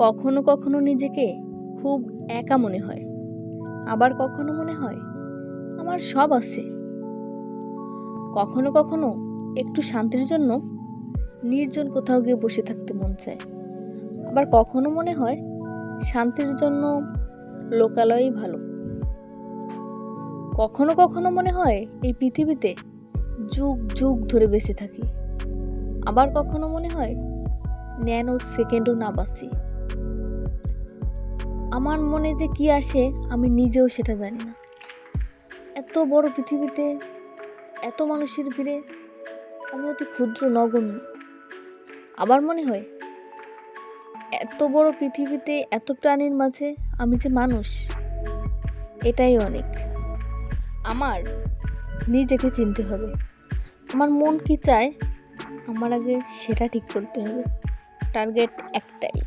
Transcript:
কখনো কখনো নিজেকে খুব একা মনে হয়, আবার কখনো মনে হয় আমার সব আছে। কখনো কখনো একটু শান্তির জন্য নির্জন কোথাও গিয়ে বসে থাকতে মন চায়, আবার কখনো মনে হয় শান্তির জন্য লোকালয়ই ভালো। কখনো কখনো মনে হয় এই পৃথিবীতে যুগ যুগ ধরে বেঁচে থাকি, আবার কখনো মনে হয় ন্যানো সেকেন্ডও না বাঁচি। আমার মনে যে কি আসে আমি নিজেও সেটা জানি না। এত বড় পৃথিবীতে এত মানুষের ভিড়ে আমি অতি ক্ষুদ্র নগণ্য। আবার মনে হয় এত বড় পৃথিবীতে এত প্রাণীর মাঝে আমি যে মানুষ, এটাই অনেক। আমার নিজেকে চিনতে হবে, আমার মন কি চায় আমার আগে সেটা ঠিক করতে হবে। টার্গেট একটাই।